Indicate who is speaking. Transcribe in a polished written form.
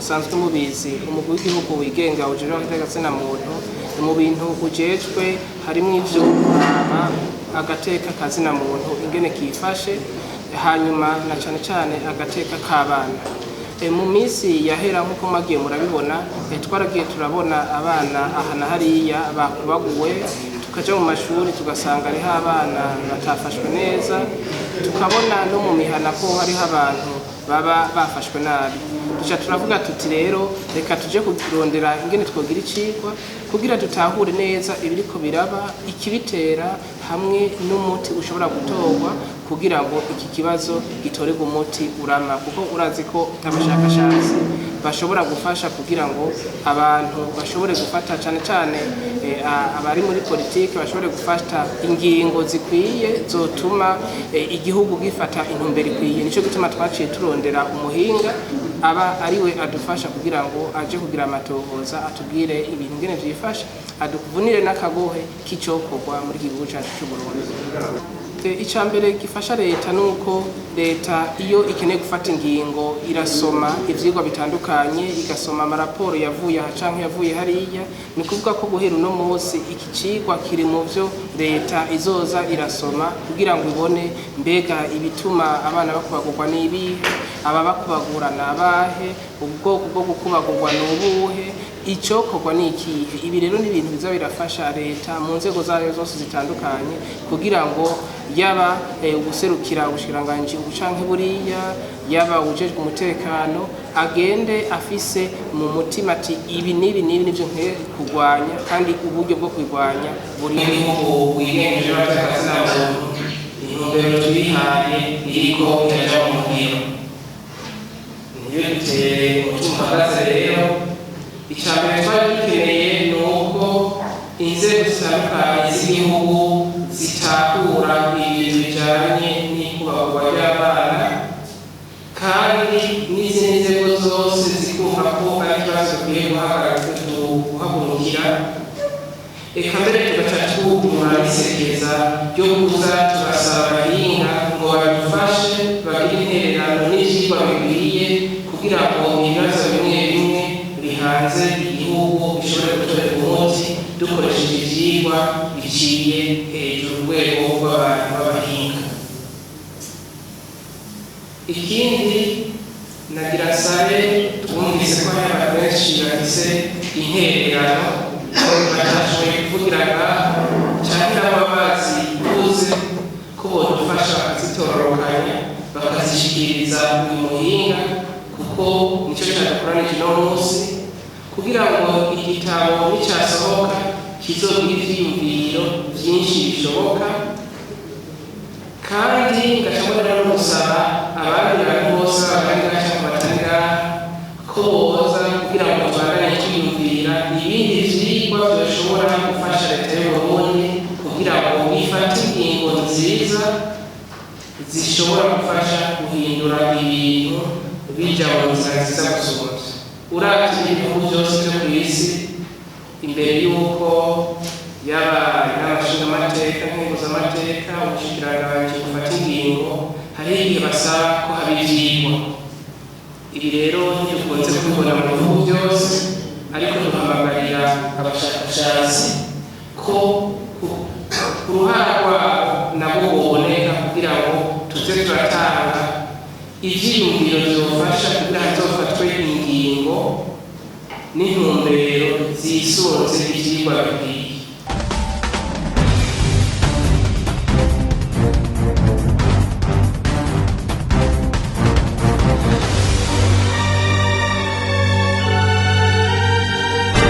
Speaker 1: musanzwe mubizi umugwi w'igihugu wigenga ujejwe agateka muntu mu bintu ujejwe harimo ivyo agateka kazina muntu ingene kifashe hanyuma na cane agateka k'abana. Mu minsi yahera nkuko magiye murabibona twaragiye turabona abana aha na hariya bakubaguwe tukaja mu mashuri tugasanga ari abana batafashwe neza tukabona no mu mihana ko hari abantu baba bafashwe nabi duca turavuga tuti rero reka tuje kurondera ingene twogira icigwa kugira dutahure neza ibiriko biraba ikibitera hamwe n'umuti ushobora gutorwa kugira ngo iki kibazo gitorerwe umuti urama kuko urazi ko abashakashatsi bashobora gufasha kugira ngo abantu bashobore gufata cane abari muri politike bashobore gufata ingingo zikwiye zotuma igihugu gifata intumbero ikwiye. Nico gituma twaciye turondera umuhinga aba ariwe adufasha kugira ngo aje kugira amatohoza atubwire ibintu ngene vyifasha adukuvunire n'akagohe k'icokorwa muri igihugu cyacu cy'u Burundi. Icambere gifasha leta nuko leta iyo ikeneye gufata ingingo irasoma ivyigwa bitandukanye igasoma amaraporo yavuye aha canke yavuye hariya ni kuvuga ko guhera uno munsi iki cigwa kiri mu vyo leta izoza irasoma kugira ngo ibone mbega ibituma abana bakubagurwa n'ibihe aba bakubagura nabahe ubwoko bwo gukubagurwa n'ubuhe icokorwa n'ikihe. Ibi rero ni ibintu biza birafasha leta mu nzego zayo zose zitandukanye kugira ngo yaba uguserukira ubushikiranganji ubucanke buriya yaba ujejwe umutekano agende afise mu mutima ati ibi nivyo nkwiye kurwanya kandi uburyo bwo kwirwanya buri mu wigenje batakazina muntu intumbero twihaye iriko iraja mu ngiro niyo dutere umutima uhagaze rero. Icambere twari dukeneye nuko inzego zitandukanye z'igihugu zitahura ibintu bijanye n'ikubagurwa ry'abana kandi n'izindi nzego zose zikumva ko ari ikibazo bikwiye guhagurukira eka mbere tugaca tugumura n'isekeza ryo kuza turasaba abahinga ngo badufashe bagire intererano n'ivyigwa bikwiye kugira ngo ibibazo bimwe bimwe bihanze igihugu bishobore gutorerwa umuti dukoresheje ivyigwa biciye hejuru urwego rw'abantu b'abahinga. Ikindi nagira nsabe twumvise ko hari abantu benshi bafise intererano batashoboye kuvugira ngaho canke n'ababazi buze ko bodufasha bakazitororokanya bakazishikiriza uyu muhinga kuko nico cadukoranije uno munsi kugira ngo igitabo nicasohoka kizogira ivyiyumviro vyinshi bishoboka kandi ngashobora no gusaba abandi bantu bose abandi gaca kubatanira ko boza kugira ngo tubandanye twiyumvira ibindi vyigwa vyoshobora gufasha leta y'Uburundi kugira ngo ifate ingingo nziza zishobora gufasha guhindura ibintu bija mu nzira nziza gusumvya. Uravye ibihugu vyose vyo kw'isi imbere y'uko yaba n'abashingamateka n'impuzamateka ubushikiranganji gufata ingingo hari igihe basaba ko haba ivyigwa. Ibi rero ntidukunze kubibona mu bihugu byose ariko duhamagarira abashakashatsi ko ku ruhara rwabo nabo boboneka kugira ngo tuze turatanga ivyiyumviro vyofasha kugira hazofatwe ingingo n'intumbero zisunze ivyigwa bikwiye.